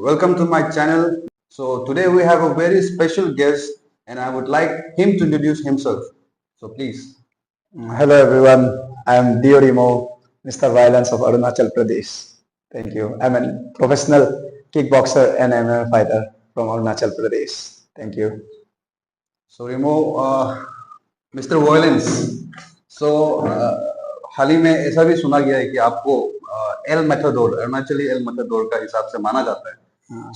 welcome to my channel. So today we have a very special guest and I would like him to introduce himself. So please. Hello everyone, I am Diorimo, Mr. Violence of Arunachal Pradesh. Thank you. I'm a professional kickboxer and MMA fighter from Arunachal Pradesh. Thank you. So Remo, Mr. Violence. So हाल ही में ऐसा भी सुना गया है कि आपको L मेथाडोर अरुणाचली L मेथाडोर का हिसाब से माना जाता है.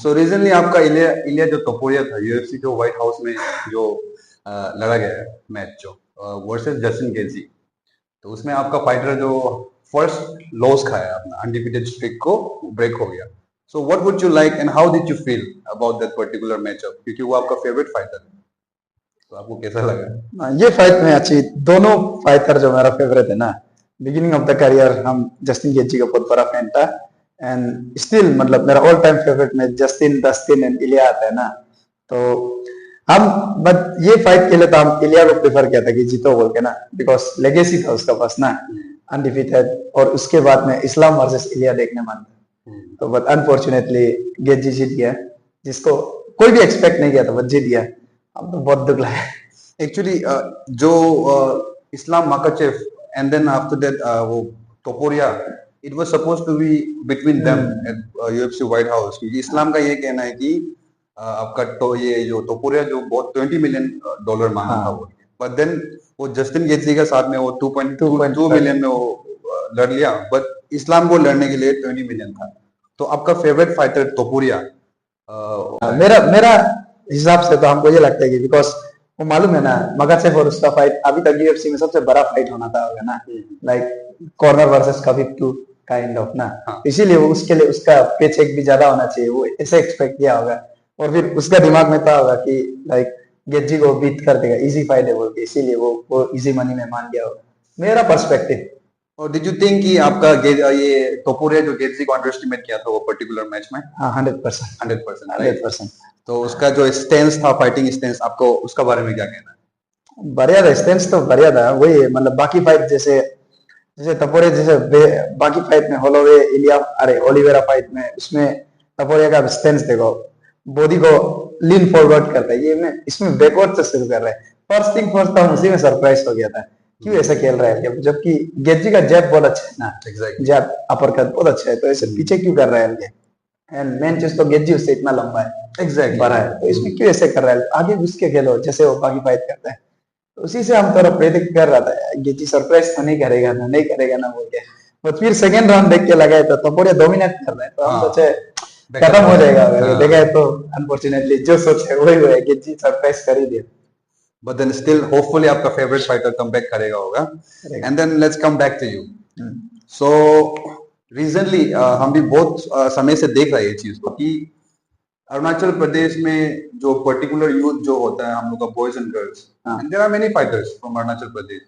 सो रिसेंटली आपका इलिया इलिया जो टोपुरिया था यूएफसी जो व्हाइट हाउस में जो लड़ा गया है मैच जो वर्सेस जस्टिन गेजी, तो उसमें आपका फाइटर जो फर्स्ट लॉस खाया अपना अनडिफीटेड स्ट्रिक को ब्रेक हो गया. So what would you like and how did you feel about that particular matchup, क्योंकि वो आपका फेवरेट फाइटर है, तो आपको कैसा लगा? ये फाइट में अच्छी, दोनों फाइटर जो मेरा फेवरेट है ना, बिगिनिंग ऑफ द करियर हम जस्टिन गेजी का बहुत बड़ा फैन था एंड स्टिल मतलब मेरा ऑल टाइम फेवरेट में जस्टिन डस्टिन एंड इलिया आता है ना, तो हम बट ये फाइट के लिए तो हम इलिया को प्रेफर किया था कि जीतो बोल के ना, बिकॉज लेगेसी था उसका पास ना अनडिफीटेड, और उसके बाद में इस्लाम वर्सेस इलिया देखने मन था. तो बट अनफॉर्चुनेटली गेजी जीत गया, जिसको कोई भी एक्सपेक्ट नहीं किया था, बट जीत गया. अब तो बहुत दुख लगा एक्चुअली. जो इस्लाम माकाचेव and then after that वो टोपुरिया, it was supposed to be between them at UFC White House, क्योंकि इस्लाम का ये कहना है कि आपका तो ये जो टोपुरिया जो बहुत $20 मिलियन मांगा था वो, बट देन वो जस्टिन गेजी के साथ में वो 2.2 मिलियन में वो लड़ लिया, बट इस्लाम को लड़ने के लिए 20 मिलियन था. तो आपका फेवरेट फाइटर टोपुरिया? मेरा हिसाब से तो हमको ये लगता है कि बिकॉज वो मालूम है ना मगाचेव और उसका फाइट अभी तक यूएफसी में सबसे बड़ा फाइट होना था होगा ना, like Conor versus Khabib to kind of ना. इसीलिए वो उसके लिए उसका पे चेक भी ज्यादा होना चाहिए, वो ऐसे एक्सपेक्ट किया होगा, और फिर उसका दिमाग में था होगा कि लाइक गेजी को बीट कर देगा, इजी फाइट है बोल के, इसीलिए वो इजी मनी में मान गया होगा, मेरा पर्सपेक्टिव. और डिड यू थिंक कि आपका ये टोपुरिया जो गेजी को अंडरएस्टिमेट किया था वो पर्टिकुलर मैच में? हाँ 100%. तो उसका जो स्टेंस था, फाइटिंग स्टेंस, आपको उसका बारे में क्या कहना है? बढ़िया था, स्टेंस तो बढ़िया था. वही मतलब बाकी फाइट जैसे टपोरिया जैसे बाकी फाइट में होलोवे इलिया अरे ओलिवेरा फाइट में उसमें टपोरिया का स्टेंस देखो, बॉडी को लीन फॉरवर्ड करता है, ये में इसमें बैकवर्ड से शुरू कर रहा है. फर्स्ट थिंग फर्स्ट था, उसी में सरप्राइज हो गया था क्यों ऐसा खेल रहा है, जबकि गेजी का जैब बहुत अच्छा है ना, जैब अपर कट बहुत अच्छा है, तो ऐसे पीछे क्यों कर रहा है? एंड मेन चीज तो गेजी उससे इतना लंबा है, बड़ा है, तो इसमें क्यों ऐसे कर रहा है? आगे घुस के खेलो जैसे वो बाकी फाइट करता है. तो उसी से हम थोड़ा प्रेडिक्ट कर रहा था गेजी सरप्राइज तो नहीं करेगा ना बोल के, तो फिर सेकंड राउंड देख के लगा तो टपोरिया डोमिनेट कर रहा है, तो हम सोचे खत्म हो जाएगा. देखा तो अनफॉर्चुनेटली जो सोचे वही हुआ है, गेजी सरप्राइज कर ही दिया. But then still hopefully आपका फेवरेट फाइटर कमबैक करेगा होगा. And then let's come back to you. So recently हम भी बहुत समय से देख रहे हैं ये चीज को कि अरुणाचल प्रदेश में जो पर्टिकुलर यूथ जो होता है हम लोग का boys and girls, and there are many fighters from Arunachal Pradesh.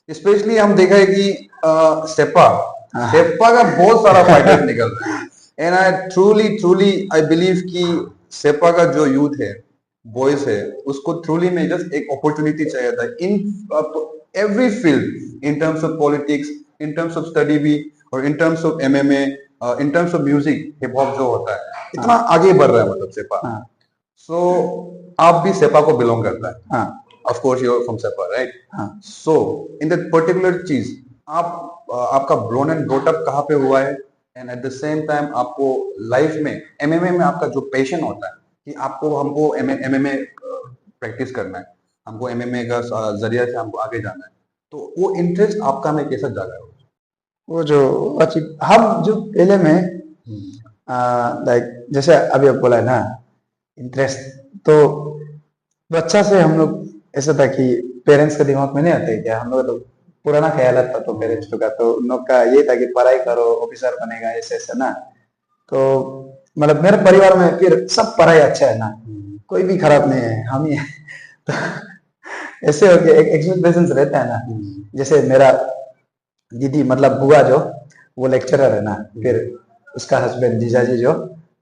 Specially हम देखा है कि सेपा का बहुत सारा फाइटर निकल रहा है, and I truly I believe कि सेपा का जो यूथ है, बॉयज है, उसको ट्रूली में जस्ट एक अपॉर्चुनिटी चाहिए था in every field, in terms of politics, in terms of study भी, और इन terms of MMA, in terms of music, hip hop जो होता है इतना आगे बढ़ रहा है मतलब सेपा. सो आप भी सेपा को बिलोंग करता है, of course you are from Seppa, right? So in that particular चीज आपका ब्रोन एंड ब्रॉट अप कहाँ पे हुआ है, and at the same time आपको लाइफ में एमएमए में आपका जो पैशन होता है कि हमको एमएमए प्रैक्टिस करना है, हमको एमएमए का जरिया से हमको आगे जाना है, तो वो इंटरेस्ट आपका में कैसा जागा है? वो जो हम जो पहले में लाइक जैसे अभी आप बोला है ना इंटरेस्ट, तो बच्चा से हम लोग ऐसा था कि पेरेंट्स के दिमाग में नहीं आते क्या, हम लोग तो पुराना ख्याल था तो पेरेंट्स का, तो उन लोग का ये था कि पढ़ाई करो ऑफिसर बनेगा ऐसे ऐसे ना. तो मतलब मेरे परिवार में फिर सब पढ़ाई अच्छा है ना, कोई भी खराब नहीं है, हम ही तो ऐसे हो गया, एक एक्सपेक्टेशंस रहता है ना. जैसे मेरा दीदी मतलब बुआ जो वो लेक्चरर है ना, फिर उसका हस्बैंड जीजाजी जो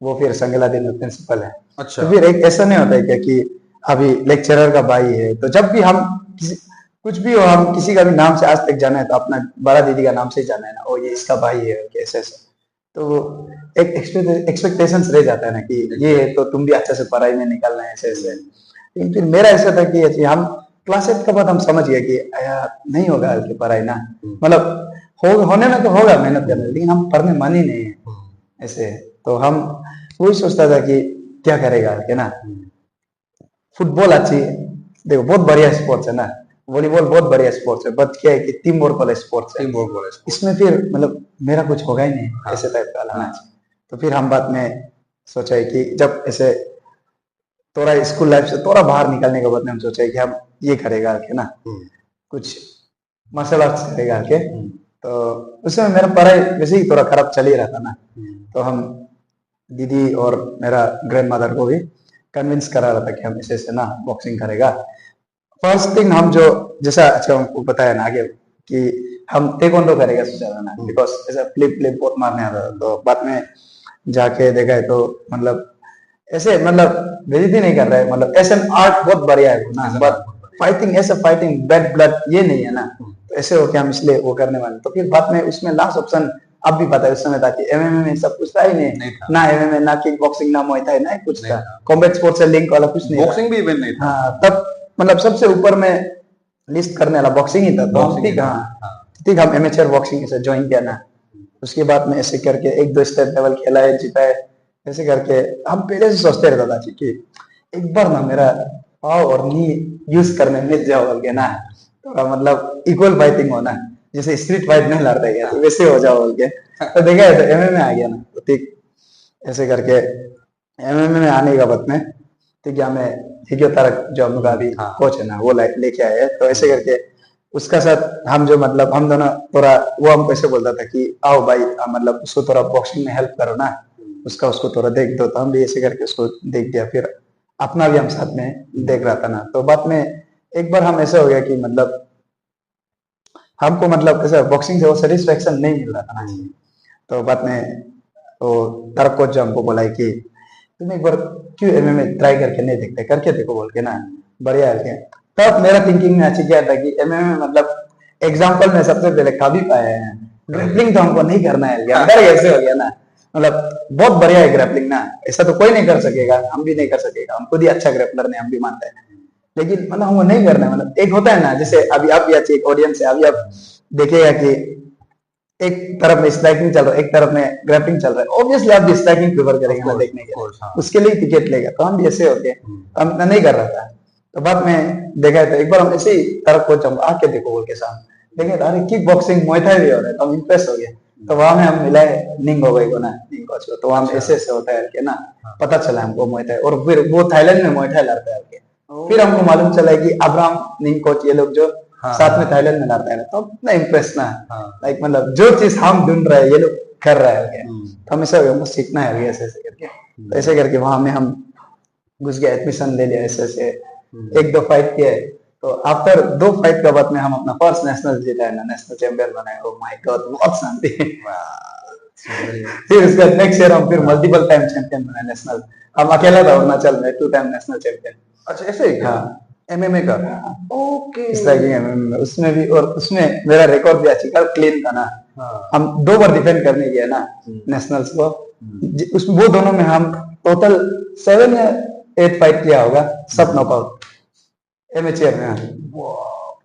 वो फिर संगलादीन में प्रिंसिपल है. अच्छा. तो फिर एक ऐसा नहीं होता है क्या कि अभी लेक्चरर का भाई है, तो जब भी हम कुछ भी हो, हम किसी का भी नाम से आज तक जाना है तो अपना बड़ा दीदी का नाम से ही जाना है ना, ओ ये इसका भाई है कैसे ऐसे. तो एक एक्सपेक्टेशंस रह जाता है ना कि ये तो तुम भी अच्छे से पढ़ाई में निकलना है ऐसे ऐसे। लेकिन फिर मेरा ऐसा था कि ऐसे हम क्लास 8 के बाद हम समझ गए कि यार नहीं होगा हल्की पढ़ाई ना, मतलब होने में तो होगा मेहनत करने, लेकिन हम पढ़ने मन ही नहीं है ऐसे। तो हम वही सोचता था कि क्या करेगा हल्के ना। फुटबॉल अच्छी, देखो बहुत बढ़िया स्पोर्ट्स है ना, वॉलीबॉल बहुत बढ़िया स्पोर्ट्स है, बट क्या है कि टीम वर्क वाला स्पोर्ट्स है, इसमें फिर मतलब मेरा कुछ होगा ही नहीं ऐसे टाइप का लाना। तो फिर हम बाद में सोचा है कि जब ऐसे थोड़ा स्कूल लाइफ से थोड़ा बाहर निकलने के बाद में हम सोचा है कि हम ये करेगा के ना, कुछ मार्शल आर्ट्स करेगा के। तो उसमें मेरा पढ़ाई वैसे ही थोड़ा खराब चल ही रहा था ना, तो हम दीदी और मेरा ग्रैंड मदर को भी कन्विंस करा रहा था कि हम ऐसे ना बॉक्सिंग करेगा। फर्स्ट थिंग हम जो जैसा अच्छा हमको बताया ना आगे कि हम टेक्वांडो करेगा सोचा था ना, बिकॉज ऐसा फ्लिप फ्लिप बहुत मारने आता था। तो बाद में जाके देखा है तो मतलब ऐसे मतलब बेइज्जती नहीं कर रहा है, मतलब ऐसे आर्ट बहुत बढ़िया है ना, बट फाइटिंग ऐसे फाइटिंग बैड ब्लड ये नहीं है ना, तो ऐसे हो के हम इसलिए वो करने वाले। तो फिर बाद में उसमें लास्ट ऑप्शन अब भी पता है उस समय था कि एमएमए में सब कुछ था ही नहीं ना, एमएमए ना किक बॉक्सिंग ना मुay थाई ना कुछ था, कॉम्बैट स्पोर्ट्स से लिंक वाला कुछ नहीं, बॉक्सिंग भी इवन नहीं था। हाँ तब मतलब सबसे ऊपर में लिस्ट करने वाला बॉक्सिंग ही था। तो हम ठीक ठीक हम एमेचर बॉक्सिंग से ज्वाइन किया ना, उसके बाद में ऐसे करके एक दो स्टेट लेवल खेला है, जीता है, ऐसे करके हम पहले से सोचते रहता था कि एक बार ना मेरा पाव और नी यूज करने मिल जाओ बोल के ना, तो मतलब इक्वल फाइटिंग होना, जैसे स्ट्रीट फाइट नहीं लड़ता गया तो वैसे हो जाओ बोल के। तो देखा है तो एमएमए आ गया ना, तो ठीक ऐसे करके एमएमए में आने का बाद में ठीक है हमें ठीक तारक जो हम लोग अभी कोच है ना वो लेके आए। तो ऐसे करके उसका साथ हम जो मतलब हम दोनों थोड़ा वो हमको ऐसे बोलता था कि आओ भाई मतलब उसको थोड़ा बॉक्सिंग में हेल्प करो ना, उसको थोड़ा देख दो। तो हम भी ऐसे करके उसको देख दिया, फिर अपना भी हम साथ में देख रहा था ना। तो बाद में एक बार हम ऐसा हो गया कि मतलब हमको मतलब ऐसा बॉक्सिंग से वो सेटिस्फेक्शन नहीं मिल रहा था ना। तो बाद में तो तारक कोच जो हमको बोला है कि तुम एक बार क्यों एमएमए ट्राई करके नहीं देखते, करके देखो बोल के ना, बढ़िया है। तब मेरा थिंकिंग में अच्छी क्या था कि एमएमए मतलब एग्जांपल में सबसे पहले खा भी पाए हैं, ग्रैपलिंग तो हमको नहीं करना है, अंदर ऐसे हो गया ना, मतलब बहुत बढ़िया है ग्रैपलिंग ना, ऐसा तो कोई नहीं कर सकेगा, हम भी नहीं कर सकेगा, हम खुद ही अच्छा ग्रैपलर नहीं, हम भी मानते हैं, लेकिन मतलब हमको नहीं करना है। मतलब एक होता है ना, जैसे अभी आप भी अच्छी एक ऑडियंस है, अभी आप देखिएगा कि एक तरफ में स्ट्राइकिंग चल रहा है, एक तरफ में ग्रैपलिंग चल रहा है, ऑब्वियसली आप भी स्ट्राइकिंग प्रेफर करेंगे ना देखने के लिए, उसके लिए टिकट लेगा। तो हम भी ऐसे होके हम नहीं कर रहा था। तो बाद में देखा तो एक बार हम ऐसे ही तरफ कोच हम आके देखो बोल के साथ देखे, अरे किक बॉक्सिंग मुay थाई भी हो रहा है, तो हम इम्प्रेस हो गए। तो वहां में हम मिलाए निंग हो गई को ना, निंग कोच को, तो वहां में ऐसे ऐसे होता है ना, पता चला हमको मुay थाई, और फिर वो थाईलैंड में मुay थाई लड़ता है। फिर हमको मालूम चला कि अब्राहम निंग कोच ये लोग जो साथ में थाईलैंड में लड़ता है, तो इतना इम्प्रेस ना, लाइक मतलब जो चीज हम ढूंढ रहे हैं ये लोग कर रहा है, तो हमेशा हमको सीखना है ऐसे ऐसे करके। तो ऐसे करके वहां में हम घुस गए, एडमिशन ले लिया ऐसे ऐसे, एक दो फाइट किए। तो आफ्टर 2 फाइट के बाद में हम अपना फर्स्ट नेशनल जीता है ना, नेशनल चैंपियन बने। ओह माय गॉड, बहुत शांति। फिर उसका नेक्स्ट ईयर हम फिर मल्टीपल टाइम चैंपियन बने नेशनल, हम अकेला था अरुणाचल में 2 टाइम नेशनल चैंपियन। अच्छा ऐसे ही क्या? एमएमए का ओके स्ट्राइकिंग एमएमए उसमें भी, और उसमें मेरा रिकॉर्ड भी अच्छी क्लीन था ना। हम 2 बार डिफेंड करने गए ना नेशनल्स को, उसमें वो दोनों में हम टोटल 7 या 8 फाइट किया होगा, सब नॉकआउट एमेचर में।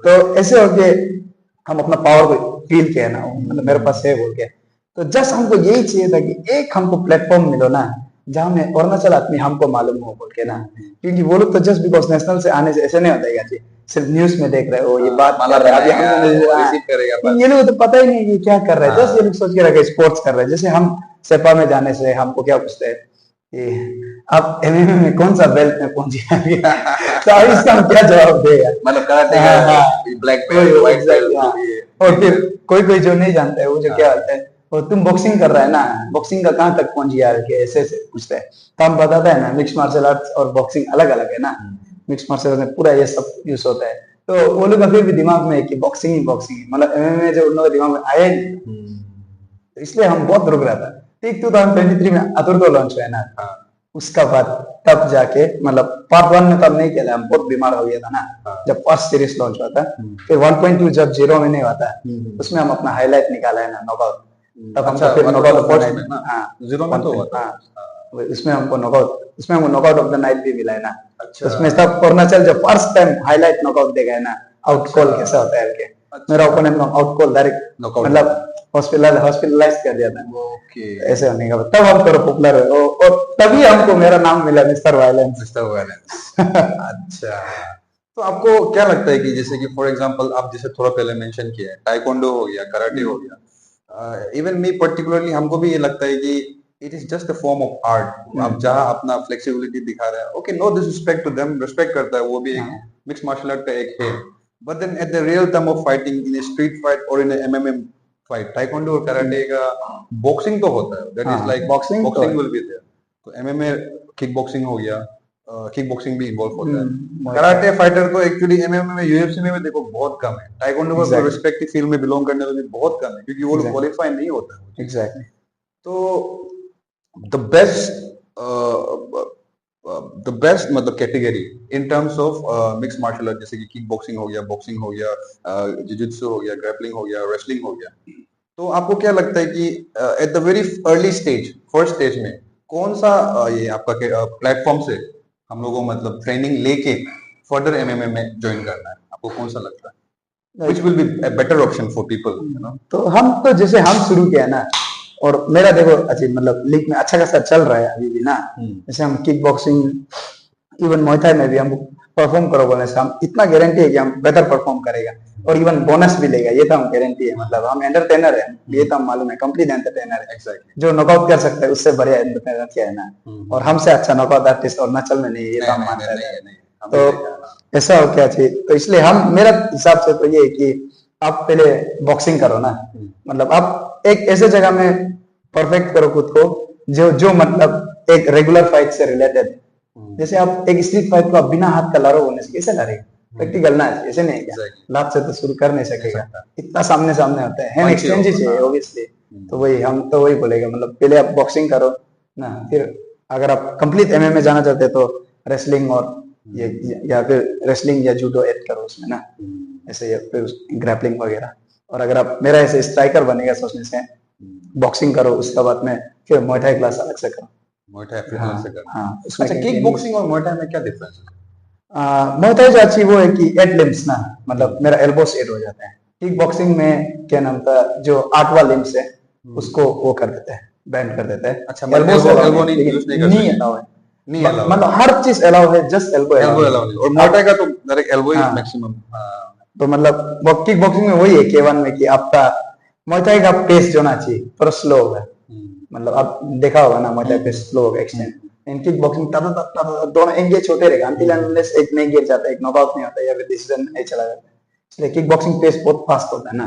तो ऐसे हो के हम अपना पावर को फील किया ना, मतलब मेरे पास है बोल के। तो जस्ट हमको यही चाहिए था कि एक हमको प्लेटफॉर्म मिलो ना जहां में अरुणाचल आदमी हमको मालूम हो बोल के ना, क्योंकि वो लोग तो जस्ट बिकॉज नेशनल से आने से ऐसे नहीं होता है, सिर्फ न्यूज में देख रहे हो ये बात कर रहे हैं, ये लोग तो पता ही नहीं कि क्या कर रहे हैं, जस्ट ये लोग सोच के रखे स्पोर्ट्स कर रहे हैं। जैसे हम सेपा में जाने से हमको क्या पूछते हैं कि आप एमएमए में कौन सा बेल्ट में पहुंच गया, तो अब इसका हम क्या जवाब देगा, मतलब कराटे का ब्लैक बेल्ट, व्हाइट बेल्ट। और फिर कोई कोई जो नहीं जानता है वो जो क्या होता है, और तुम बॉक्सिंग कर रहा है ना, बॉक्सिंग का कहाँ तक पहुंच गया के ऐसे ऐसे पूछते हैं। तो हम बताते हैं ना मिक्स मार्शल आर्ट्स और बॉक्सिंग अलग अलग है ना, मिक्स मार्शल आर्ट्स में पूरा ये सब यूज होता है। तो वो लोग का फिर भी दिमाग में है कि बॉक्सिंग ही बॉक्सिंग, मतलब एमएमए जो उन लोगों के दिमाग में आया नहीं, तो इसलिए हम बहुत रुक रहा था। ठीक 2023 में अतुर्को लॉन्च हुआ है ना, उसका बाद तब जाके मतलब पार्ट 1 में तब नहीं खेला, हम बहुत बीमार हो गया था ना जब फर्स्ट सीरीज लॉन्च हुआ था। फिर 1.2 जब 0 में नहीं हुआ था, उसमें हम अपना हाईलाइट निकाला है ना नॉकआउट, तब हमको अच्छा, फिर मतलब नॉकआउट ऑफ द फर्स्ट में नाइट। ना, हाँ, 0 में तो हुआ था। हाँ, उसमें हमको नॉकआउट ऑफ द नाइट भी मिला है ना। अच्छा। उसमें तब अरुणाचल जो फर्स्ट टाइम हाईलाइट नॉकआउट देखा है ना, आउट अच्छा। कॉल कैसा होता है करके। अच्छा। मेरा ओपोनेंट को आउट कॉल डायरेक्ट नॉकआउट मतलब हॉस्पिटलाइज कर दिया था। ओके। ऐसे होने का बाद तब हम थोड़ा पॉपुलर हुए और तभी हमको मेरा नाम मिला मिस्टर वायलेंस। Mister violence. अच्छा, तो आपको क्या लगता है कि जैसे कि फॉर एग्जांपल आप जैसे थोड़ा पहले मेंशन किया है, टाइकोंडो हो गया, कराटे हो गया, इवन मी पर्टिकुलरली हमको भी ये लगता है कि it is just a form of art. आप जहाँ अपना फ्लेक्सिबिलिटी दिखा रहे हैं, okay, no disrespect to them, respect करता है, वो भी एक मिक्स मार्शल आर्ट का एक है, but then at the real term of fighting in a street fight और इन एमएमए फाइट, टाइकोंडो और कराटे का बॉक्सिंग तो होता है, that is like boxing will be there, तो एमएमए किक बॉक्सिंग हो गया, किक बॉक्सिंग भी इन्वॉल्व होता है। कराटे फाइटर तो एक्चुअली एमएमए में, यूएफसी में देखो बहुत कम है, टाइकोंडो का तो रिस्पेक्टिव फील्ड में बिलोंग करने वाले भी बहुत कम है, क्योंकि वो लोग क्वालिफाई नहीं होता है। एग्जैक्टली। तो द बेस्ट मतलब category in terms of mix martial art, जैसे कि किक बॉक्सिंग हो गया, बॉक्सिंग हो गया, जिजित्सु हो गया, ग्रैपलिंग हो गया, रेसलिंग हो गया, तो आपको क्या लगता है कि at the very early stage, first stage में कौन सा ये आपका प्लेटफॉर्म से हम लोगों को मतलब ट्रेनिंग लेके फर्दर एमएमए में ज्वाइन करना है, आपको कौन सा लगता है, which will be a better option for people, you know? तो हम तो जैसे हम शुरू किया ना, और मेरा देखो अच्छी मतलब लीग में अच्छा खासा चल रहा है अभी भी ना। जैसे हम किक बॉक्सिंग, इवन मुay थाई में भी हम परफॉर्म करो बोलने से हम इतना गारंटी है कि हम बेहतर परफॉर्म करेगा और इवन बोनस भी लेगा, ये तो हम गारंटी है। मतलब हम एंटरटेनर है, ये तो हम मालूम है, कंप्लीट एंटरटेनर है। Exactly. जो नॉकआउट कर सकता है उससे बढ़िया एंटरटेनर क्या है ना। और हमसे अच्छा नॉकआउट आर्टिस्ट अरुणाचल में नहीं है, ये तो हम मानते हैं। तो ऐसा हो क्या चाहिए, तो इसलिए हम, मेरा हिसाब से तो ये है कि आप पहले बॉक्सिंग करो ना, मतलब आप एक ऐसे जगह में परफेक्ट करो खुद को जो मतलब एक रेगुलर फाइट से रिलेटेड। जैसे आप एक स्ट्रीट फाइट को आप बिना हाथ का लड़ो बोलने से कैसे लड़ेगा, प्रैक्टिकल ना है, ऐसे नहीं क्या लात से तो शुरू कर नहीं सकेगा, इतना सामने सामने होता है, हैंड एक्सचेंज ही चाहिए ऑब्वियसली। तो वही हम तो वही बोलेगा, मतलब पहले आप बॉक्सिंग करो ना, फिर अगर आप कंप्लीट एमएमए जाना चाहते हैं तो रेसलिंग और ये या फिर रेसलिंग या जूडो ऐड करो उसमें ना, ऐसे या फिर ग्रैपलिंग वगैरह। और अगर आप मेरा ऐसे स्ट्राइकर बनेगा सोचने से बॉक्सिंग करो, उसके बाद में फिर मुay थाई क्लास अलग से करो। मुay थाई फिर अलग से करो। हाँ, अच्छा, किक बॉक्सिंग और मुay थाई में क्या डिफरेंस है? मुay थाई जो अच्छी वो है कि एट लिम्स ना, मतलब मेरा एल्बोस एड हो जाता है। किक बॉक्सिंग में क्या नाम था, जो 8वां लिम्स है उसको वो कर देते हैं, बैंड कर देते हैं। अच्छा, एल्बो नहीं यूज नहीं कर सकते, अलाउ है, नहीं अलाउ, मतलब हर चीज अलाउ है, जस्ट एल्बो अलाउ नहीं। और मुay थाई का तो डायरेक्ट एल्बो ही मैक्सिमम। तो मतलब किक बॉक्सिंग में वही है K1 में कि आपका मुay थाई का पेस जो ना चाहिए थोड़ा स्लो होगा, मतलब आप देखा होगा ना मुay थाई पेस स्लो होगा एक्सटेंड। इन किक बॉक्सिंग दोनों एंगेज होते रहेगा अंटिल अनलेस एक नहीं गिर जाता है, एक नॉकआउट नहीं होता या फिर डिसीजन नहीं चला जाता है। इसलिए किक बॉक्सिंग पेस बहुत फास्ट होता है ना,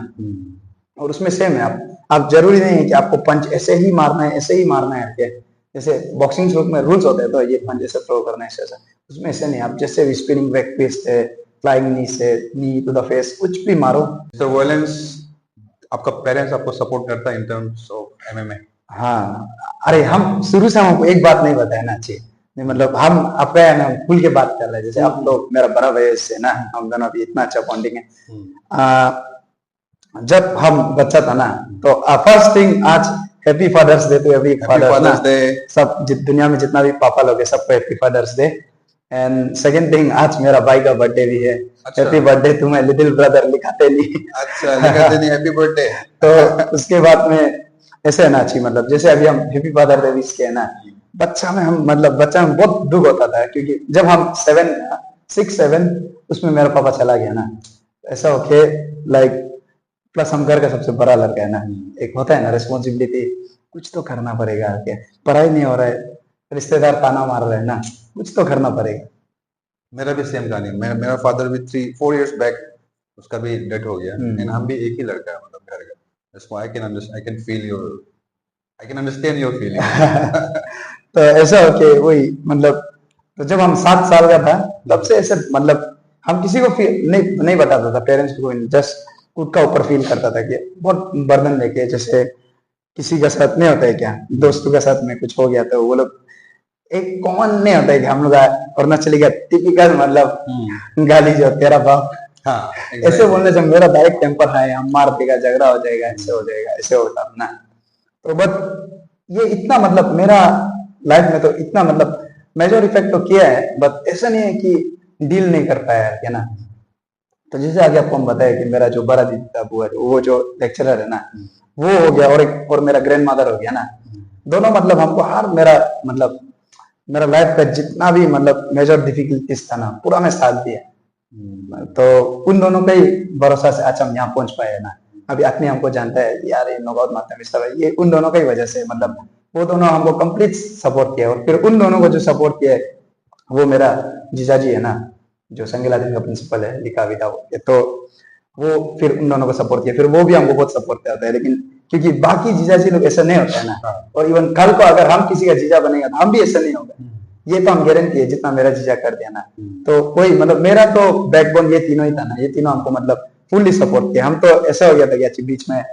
और उसमें सेम है, आप जरूरी नहीं है कि आपको पंच ऐसे ही मारना है, ऐसे ही मारना है करके। जैसे बॉक्सिंग में रूल्स होते हैं तो ये पंच ऐसे थ्रो करना है ऐसा, उसमें ऐसे नहीं, आप जैसे स्पिनिंग बैक फिस्ट है, फ्लाइंग नी से नी टू द फेस, कुछ भी मारो। सर वायलेंस, आपका पेरेंट्स आपको सपोर्ट करता है इन टर्म्स ऑफ एमएमए? हाँ, अरे हम शुरू से हमको एक बात नहीं बताया ना अच्छी, मतलब हम आपका है ना खुल के बात कर रहे हैं, जैसे आप लोग मेरा बड़ा भाई से ना, हम दोनों अभी इतना अच्छा बॉन्डिंग है। जब हम बच्चा था ना तो फर्स्ट थिंग आज हैप्पी फादर्स डे, तो हैप्पी फादर्स डे सब दुनिया में जितना भी पापा लोग है सबको happy father's day. And second thing, आज मेरा भाई का बर्थडे भी है। हैप्पी बर्थडे तुम्हें लिटिल ब्रदर, लिखाते नहीं। अच्छा, लिखाते नहीं, हैप्पी बर्थडे। तो उसके बाद में ऐसे है ना अच्छी, मतलब जैसे अभी हम हैप्पी फादर डे विश किए ना, बच्चा में हम मतलब बच्चा में बहुत दुख होता था, क्योंकि जब हम 6, 7 उसमें मेरा पापा चला गया ना, ऐसा होके लाइक प्लस हम घर का सबसे बड़ा लड़का है ना, एक होता है ना रिस्पॉन्सिबिलिटी, कुछ तो करना पड़ेगा, क्या पढ़ाई नहीं हो रहा है, रिश्तेदार ताना मार रहे हैं ना, कुछ तो करना पड़ेगा। मेरा भी सेम कहानी, मेरा फादर भी 3-4 इयर्स बैक उसका भी डेथ हो गया, एंड हम भी एक ही लड़का है मतलब घर का, that's why I can feel your, I can understand your feeling। तो ऐसा होके वही मतलब, तो जब हम 7 साल का था तब से ऐसे मतलब हम किसी को नहीं बताता था, पेरेंट्स को, जस्ट खुद का ऊपर फील करता था कि बहुत बर्डन लेके, जैसे किसी का साथ नहीं होता है क्या, दोस्तों के साथ में कुछ हो गया तो वो लोग एक कॉमन नहीं होता है कि हम लोग अरुणाचली का टिपिकल मतलब गाली जो तेरा बाप, हाँ, exactly. ऐसे बोलने से मेरा डायरेक्ट टेम्पर है, हम मार देगा, झगड़ा हो जाएगा, ऐसे हो जाएगा, ऐसे होता ना। तो बट ये इतना मतलब मेरा लाइफ में तो इतना मतलब मेजर इफेक्ट तो किया है, बट ऐसा नहीं है कि डील नहीं कर पाया है ना। तो जैसे आगे आपको हम बताया कि मेरा जो बड़ा दीदी था बुआ, वो जो लेक्चरर है ना, वो हो गया, और मेरा ग्रैंड मदर हो गया ना। दोनों मतलब हमको हर मेरा लाइफ का जितना भी मतलब मेजर डिफिकल्टीज था ना, पूरा में साथ दिया। तो उन दोनों का ही भरोसा से आज हम यहाँ पहुंच पाए हैं ना। अभी आदमी हमको जानता है यार ये नौगांव माता मिश्रा है, ये उन दोनों का ही वजह से मतलब वो दोनों हमको कंप्लीट सपोर्ट किया। और फिर उन दोनों को जो सपोर्ट किया है वो मेरा जीजाजी है ना, जो संगीलाधीन का प्रिंसिपल है, लिखा विदा वो, तो वो फिर उन दोनों को सपोर्ट किया, फिर वो भी हमको बहुत सपोर्ट करता है। लेकिन क्योंकि बाकी जीजाजी लोग ऐसा नहीं होता है ना, और इवन कल को अगर हम किसी का जीजा बनेगा तो हम भी ऐसा नहीं होगा, ये तो हम गारंटी है, जितना मेरा जीजा कर दिया ना। तो कोई मतलब मेरा तो बैकबोन ये तीनों ही था ना, ये तीनों हमको मतलब फुल्ली सपोर्ट किया। हम तो ऐसा हो गया था कि बीच में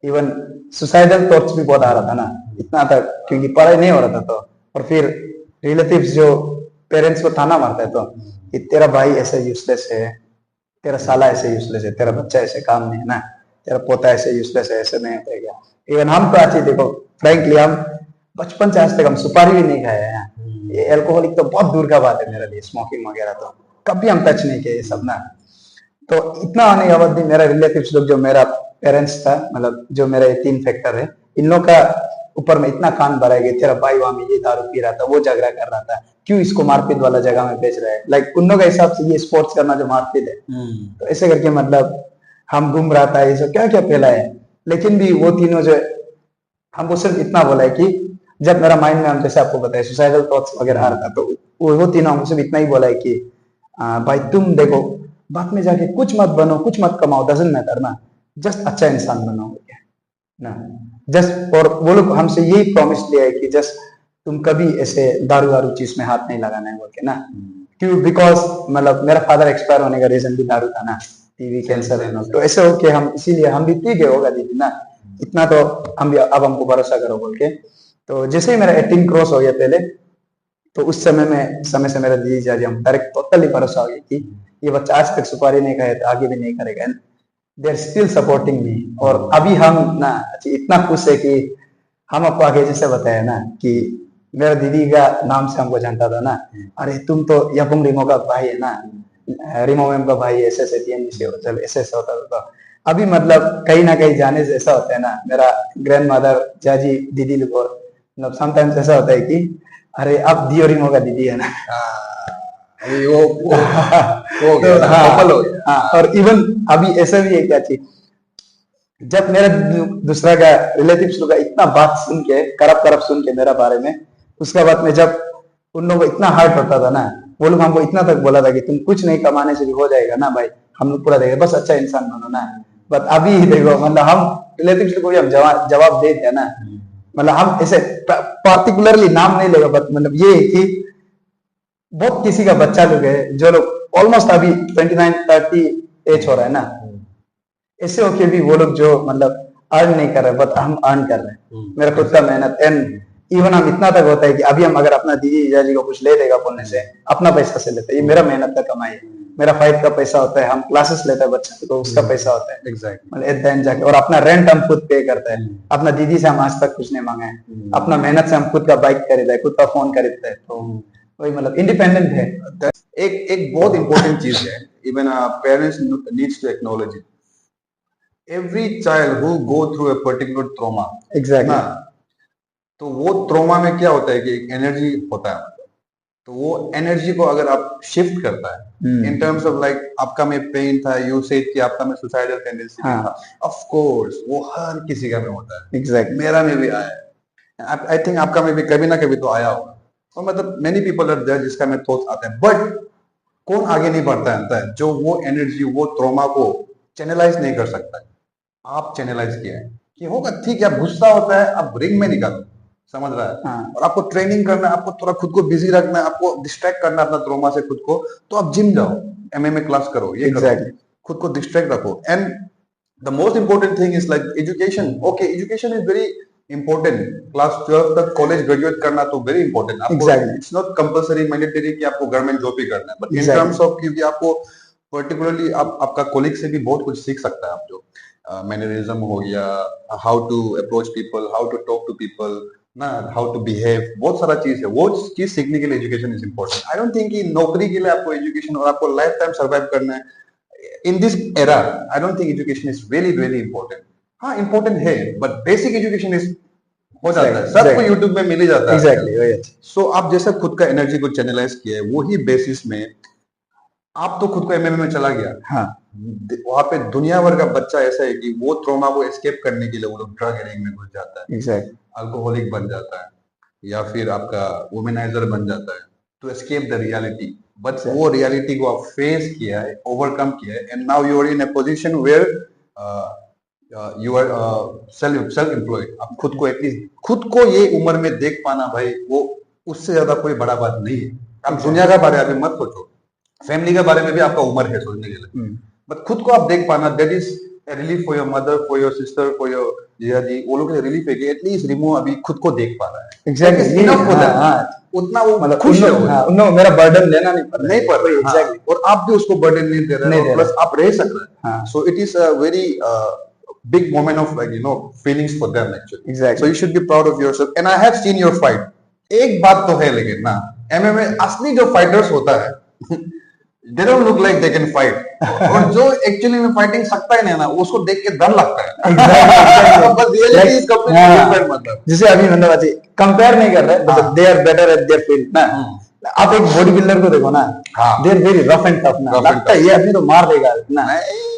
इवन सुसाइडल थॉट्स भी बहुत आ रहा था ना, इतना था क्योंकि पढ़ाई नहीं हो रहा था। तो और फिर रिलेटिव्स जो पेरेंट्स को ताना मारता है तो कि तेरा भाई ऐसे यूजलेस है, तेरा साला ऐसे यूजलेस है, तेरा बच्चा ऐसे काम नहीं है ना, तेरा पोता ऐसे यूजलेस है, ऐसे नहीं होता है क्या। इवन हम तो अच्छी देखो फ्रैंकली हम बचपन से आज तक हम सुपारी भी नहीं खाए हैं। ये एल्कोहलिक तो बहुत दूर का बात है मेरे लिए, स्मोकिंग वगैरह तो कभी हम टच नहीं किए ये सब ना। तो इतना होने के बाद भी मेरा रिलेटिव्स लोग, जो मेरा पेरेंट्स था, मतलब जो मेरा ये तीन फैक्टर है, इन लोग का ऊपर में इतना कान भरा है कि तेरा भाई वहां में ये दारू पी रहा था, वो झगड़ा कर रहा था, क्यों इसको मारपीट वाला जगह में भेज रहा है। लाइक उन लोग के हिसाब से ये स्पोर्ट्स करना जो मारपीट है, तो ऐसे करके मतलब हम घूम रहा था, ये सब क्या क्या फैला है। लेकिन भी वो तीनों जो हमको सिर्फ इतना बोला है कि जब मेरा माइंड में, हम जैसे आपको बताया सुसाइडल थॉट्स वगैरह आ रहा था, तो वो तीनों हमको सिर्फ इतना ही बोला है कि भाई तुम देखो बाद में जाके कुछ मत बनो, कुछ मत कमाओ, डजंट मैटर ना, जस्ट अच्छा इंसान बनो ना, जस्ट। और वो लोग हमसे यही प्रॉमिस लिया है कि जस्ट तुम कभी ऐसे दारू वारू चीज में हाथ नहीं लगाना है बोल के ना। क्यों? बिकॉज मतलब मेरा फादर एक्सपायर होने का रीजन भी दारू था ना, टीवी कैंसर है ना, तो ऐसे हो के हम इसीलिए हम भी पी गए होगा दीदी ना, इतना तो हम भी, अब हमको भरोसा करो बोल के। तो जैसे ही मेरा 18 क्रॉस हो गया पहले, तो उस समय से मेरा दीदी जाजी हम डायरेक्ट टोटली भरोसा हो गया कि ये बच्चा आज तक सुपारी नहीं खाया तो आगे भी नहीं करेगा, they are still supporting me. और अभी हम ना इतना खुश है कि हम आपको आगे जैसे बताया ना कि मेरा दीदी का नाम से हमको जानता था ना, अरे तुम तो यपुंग रिमो का भाई है ना, रिमो मैम का भाई, ऐसे ऐसे टीएनजी से चल ऐसे ऐसे होता था। तो अभी मतलब कहीं ना कहीं जाने से ऐसा होता है ना, मेरा ग्रैंड मदर जाजी दीदी लोग, मतलब समटाइम्स ऐसा होता है कि अरे अब दियो रिमो का दीदी है ना। अभी वो हो गया, तो हाँ, कपल हो गया। हाँ, और इवन अभी ऐसा भी है क्या चीज, जब मेरा दूसरा का रिलेटिव्स लोग का इतना बात सुन के, करप सुन के मेरा बारे में, उसके बाद में जब उन लोगों को इतना हर्ट होता था ना, वो लोग हमको इतना तक बोला था कि तुम कुछ नहीं कमाने से भी हो जाएगा ना भाई, हम लोग पूरा देंगे, बस अच्छा इंसान बनो ना। बट अभी देखो मतलब हम रिलेटिव्स को भी हम जवाब दे दिया ना, मतलब हम ऐसे पर्टिकुलरली नाम नहीं लेगा, बट मतलब ये है कि बहुत किसी का बच्चा लोग है जो लोग ऑलमोस्ट अभी 29-30 एज हो रहा है ना, ऐसे होके भी वो लोग जो मतलब अर्न नहीं कर रहे, बट हम अर्न कर रहे हैं, मेरा खुद का मेहनत। एंड इवन हम इतना तक होता है कि अभी हम अगर अपना दीदी जीजाजी को कुछ ले देगा बोलने से, अपना पैसा से लेते हैं, ये मेरा मेहनत का कमाई है, मेरा फाइट का पैसा होता है, हम क्लासेस लेते हैं बच्चे तो उसका पैसा होता है, मतलब एट द एंड जाके। और अपना रेंट हम खुद पे करते हैं, अपना दीदी से हम आज तक कुछ नहीं मांगे हैं, अपना मेहनत से हम खुद का बाइक खरीदा है, खुद का फोन खरीदते हैं, तो वही मतलब इंडिपेंडेंट है। एक बहुत इंपॉर्टेंट चीज है, even parents needs to acknowledge it, every child who go through a particular trauma, exactly, ना, तो वो ट्रोमा में क्या होता है कि एक एनर्जी होता है, तो वो एनर्जी को अगर आप शिफ्ट करता है इन टर्म्स ऑफ लाइक आपका में पेन था, यू सेड कि आपका में सुसाइडल टेंडेंसी था, ऑफ कोर्स वो हर किसी का में होता है, एग्जैक्टली, मेरा में भी आया है, आई थिंक आपका में भी कभी ना कभी तो आया होगा, और मतलब मेनी पीपल आर देयर जिसका में थॉट्स आते हैं, बट कौन आगे नहीं बढ़ता है जो वो एनर्जी, वो ट्रोमा को चैनलाइज नहीं कर सकता है। आप चैनलाइज किया है कि होगा ठीक है, आप गुस्सा होता है, आप रिंग में निकालो, समझ रहा है, हाँ, और आपको ट्रेनिंग करना है, आपको थोड़ा खुद को बिजी रखना है, आपको डिस्ट्रैक्ट करना है अपना ट्रोमा से खुद को, तो आप जिम जाओ, एमएमए क्लास करो, ये Exactly. करो, खुद को डिस्ट्रैक्ट रखो। And the most important thing is like education. Okay, education is very important, class 12 तक कॉलेज ग्रेजुएट करना तो very important, Exactly. It's not compulsory mandatory कि आपको गवर्नमेंट जॉब ही करना है, but in Exactly. Terms of क्योंकि आपको पर्टिकुलरली आपका कोलिग से भी बहुत कुछ सीख सकता है आप जो, मैनरिज्म हो गया, how to approach people, how to talk to people, ना हाउ टू बिहेव, बहुत सारा चीज है। वो चीज सीखने के लिए education is important. I don't think कि नौकरी के लिए आपको एजुकेशन और आपको लाइफ टाइम सर्वाइव करना है in this era, I don't think education is really really important. हाँ इंपॉर्टेंट है, बट बेसिक एजुकेशन इज हो जाता है, सबको Exactly. यूट्यूब में मिल ही जाता है। एग्जैक्टली वही अच्छा। सो आप जैसा खुद का एनर्जी को चैनलाइज किया है, वही बेसिस में आप तो खुद को एमएमए में चला गया। हाँ वहां पे दुनिया भर का बच्चा ऐसा है कि वो ट्रॉमा को एस्केप करने के लिए वो लोग ड्रग एडिक्ट में घुस जाता है, एग्जैक्टली अल्कोहलिक बन जाता है, या फिर आपका वुमेनाइजर बन जाता है to escape the reality. But वो रियलिटी को आप फेस किया है, ओवरकम किया है, and now you are in a position where you are self employed. आप खुद को एटलीस्ट खुद को ये उम्र में देख पाना भाई, वो उससे ज्यादा कोई बड़ा बात नहीं है। आप दुनिया का बारे में मत सोचो, फैमिली के बारे में भी आपका उम्र है सोचने के लिए, बट खुद को आप देख पाना, that is relief for your mother, for your sister, for your Jiya ji, वो लोग के लिए रिलीफ है कि एटलीस्ट रिमो अभी खुद को देख पा रहा है। एग्जैक्टली इनफ हो जाता है, उतना वो मतलब खुश है वो, उन्होंने मेरा बर्डन लेना नहीं पड़ रहा नहीं है। पड़ रहा है, एग्जैक्टली और आप भी उसको बर्डन नहीं दे रहे नहीं हैं, दे प्लस आप रह सक रहे हैं। हाँ so it is a very big moment of like feelings for them actually. Exactly. So you should be proud of yourself. And I have seen your fight. एक बात तो है लेकिन ना, एमएमए असली जो फाइटर्स होता है they don't look like they can fight. और जो एक्चुअली में फाइटिंग सकता है ना, उसको देख के डर लगता है। Exactly. बस रियलिटी इज कंप्लीटली डिफरेंट मतलब। जैसे अभी मतलब अच्छी कंपेयर नहीं कर रहे, but they are better at their field ना। आप एक बॉडी बिल्डर को देखो ना, they are very rough and tough ना, लगता है ये आदमी तो मार देगा ना।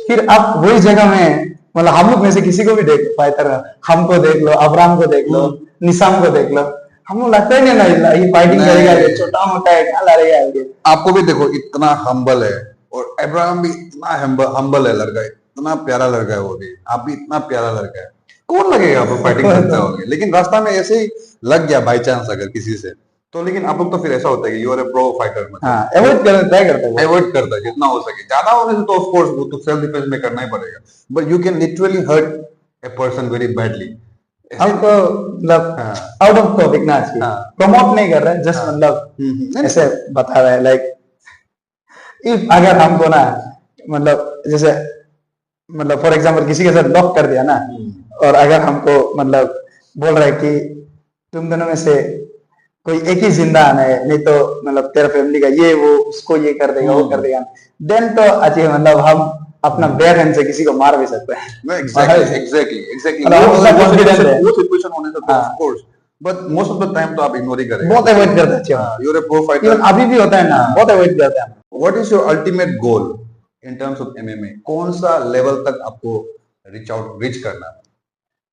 फिर आप वही जगह में मतलब हम लोग में से किसी को भी देख फाइटर, हमको देख लो, अबराम को देख लो, निशाम को देख लो, हम लोग लगता ही नहीं ना ये फाइटिंग करेगा, ये छोटा मोटा है क्या लड़ेगा ये। आपको भी देखो इतना हम्बल है, और अब्राहम भी इतना हम्बल है लड़का, इतना प्यारा लड़का है वो भी, आप भी इतना प्यारा लड़का है, कौन लगेगा आपको फाइटिंग करते होगे। लेकिन रास्ता में ऐसे ही लग गया बाई चांस अगर किसी से, तो लेकिन आप लोग तो फिर ऐसा होता है कि you are a pro fighter, मतलब अवॉइड करना ट्राई करते हैं, अवॉइड करता है जितना हो सके। ज्यादा होने से तो ऑफ कोर्स वो तो सेल्फ डिफेंस में करना ही पड़ेगा, but you can literally hurt a person very badly. हमको मतलब आउट ऑफ टॉपिक ना आज प्रमोट नहीं कर रहे, जस्ट मतलब ऐसे बता रहे हैं लाइक इफ अगर हमको ना मतलब जैसे मतलब फॉर एग्जांपल किसी के साथ लॉक कर दिया ना, और अगर हमको मतलब बोल रहा है कि तुम दोनों में से कोई एक ही जिंदा आना है, नहीं तो मतलब तेरा फैमिली का ये वो उसको ये कर देगा वो कर देगा, देन तो अच्छी मतलब हम अपना बेयर हैंड से किसी को मार भी सकते हैं। एग्जैक्टली वो सिचुएशन होने से of course, but most of the time तो आप इग्नोर ही करेंगे, बहुत अवॉइड करते हैं। You are a pro fighter, even अभी भी होता है ना, बहुत अवॉइड करते हैं। What is your ultimate goal in terms of MMA? कौन सा लेवल तक आपको रीच करना है?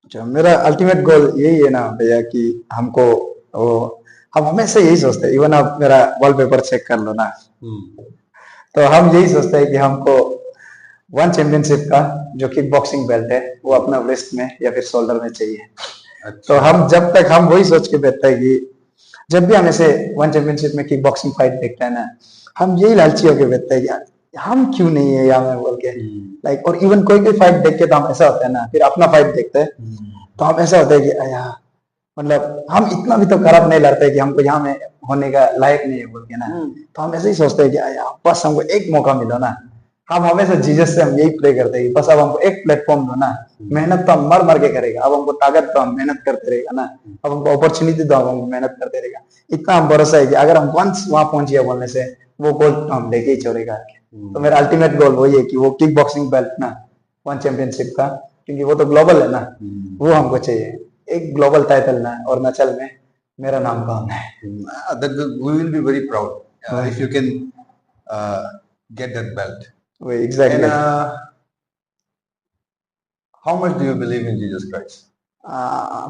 अच्छा, मेरा अल्टीमेट गोल यही है ना भैया कि हमको वो हम हमेशा यही सोचते हैं, इवन आप मेरा वॉलपेपर चेक कर लो ना, तो हम यही सोचते हैं कि हमको वन चैंपियनशिप का जो किक बॉक्सिंग बेल्ट है वो अपना वेस्ट में या फिर शोल्डर में चाहिए। अच्छा। तो हम जब तक हम वही सोच के बैठते हैं कि जब भी हम ऐसे वन चैंपियनशिप में किक बॉक्सिंग फाइट देखते हैं ना, हम यही लालची होके बैठते हैं कि हम क्यों नहीं है यहाँ में बोल के लाइक। और इवन कोई कोई फाइट देख के तो हम ऐसा होता है ना, फिर अपना फाइट देखते हैं तो हम ऐसा होता है कि यार मतलब हम इतना भी तो खराब नहीं लड़ते कि हमको यहाँ में होने का लायक नहीं है बोल के ना, तो हम ऐसे ही सोचते हैं कि यार बस हमको एक मौका मिलो ना। हम हमेशा जीसस से हम यही प्रे करते हैं कि बस अब हमको एक प्लेटफॉर्म दो ना, मेहनत तो हम मर मर के करेगा, अब हमको ताकत तो हम मेहनत करते रहेगा ना, अब हमको अपॉर्चुनिटी दो हम मेहनत करते रहेगा। इतना हम भरोसा है कि अगर हम वंस वहां पहुंच गया बोलने से वो गोल तो हम लेके ही छोड़ेगा। तो मेरा अल्टीमेट गोल वही है कि वो किक बॉक्सिंग बेल्ट ना, वन चैंपियनशिप का, क्योंकि वो तो ग्लोबल है ना, वो हमको चाहिए एक ग्लोबल टाइटल ना, और नचल में मेरा नाम कौन है। We will be very proud if you can get that belt. Exactly. And how much do you believe in Jesus Christ?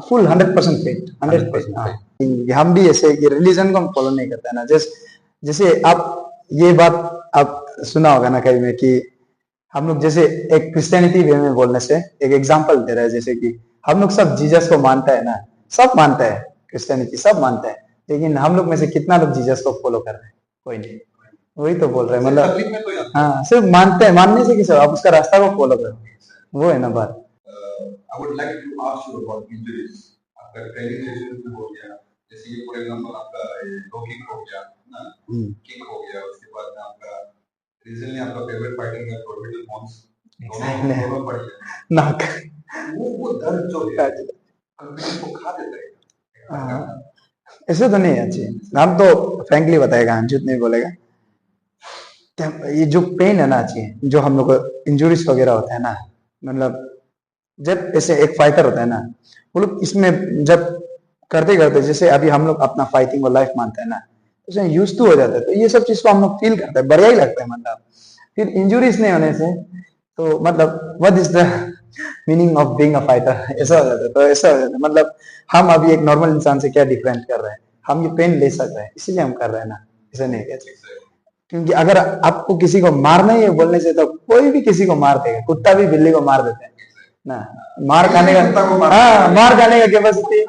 Full 100% faith, 100%। हम भी ऐसे कि रिलीजन को हम फॉलो नहीं करते हैं ना, जैसे आप ये बात आप सुना होगा ना कहीं में कि हम लोग जैसे एक क्रिश्चियनिटी वे में बोलने से एक एग्जांपल दे रहा है, जैसे कि हम लोग सब जीसस को मानते हैं ना, सब मानते हैं क्रिश्चियनिटी सब मानते हैं, लेकिन हम लोग में से कितना लोग जीसस को फॉलो कर रहे हैं? कोई नहीं। वही तो बोल रहे हैं मतलब हाँ सिर्फ मानते हैं, मानने से किसी आप उसका रास्ता को फॉलो करो, वो है ना बात। I would like to ask you about injuries. आपका ट्रेनिंग सेशन में हो गया, जैसे कि फॉर एग्जांपल आपका लो किक हो गया ना, किक हो गया, उसके बाद में आपका रिसेंटली आपका फेवरेट फाइटर है प्रोफिटल मॉन्स, Exactly. दोनों पड़ जाए, ना वो दर्द जो है कॉन्फिडेंस को खा देता है। हाँ, ऐसे तो नहीं है अच्छी। हम तो फ्रेंकली बताएगा, हम झूठ नहीं बोलेगा। ये जो पेन है ना अच्छी, जो हम लोग को इंजुरीज वगैरह होता है ना, मतलब जब ऐसे एक फाइटर होता है ना, वो लोग इसमें जब करते करते, जैसे अभी हम लोग अपना फाइटिंग और लाइफ मानते हैं ना, उसमें यूज टू हो जाता है, तो ये सब चीज को हम लोग फील करते हैं, बढ़िया ही लगता है मतलब। फिर इंजुरीज नहीं होने से तो मतलब what is the meaning of being a fighter, ऐसा हो जाता है। तो ऐसा हो जाता है मतलब, हम अभी एक नॉर्मल इंसान से क्या डिफरेंट कर रहे हैं, हम ये पेन ले सकते हैं इसीलिए हम कर रहे हैं ना, ऐसा नहीं कहते। क्योंकि अगर आपको किसी को मारना ही है बोलने से, तो कोई भी किसी को मार देगा, कुत्ता भी बिल्ली को मार देते हैं ना। मार खाने कुत्ता को का, मार हाँ, मार खाने का कैपेसिटी,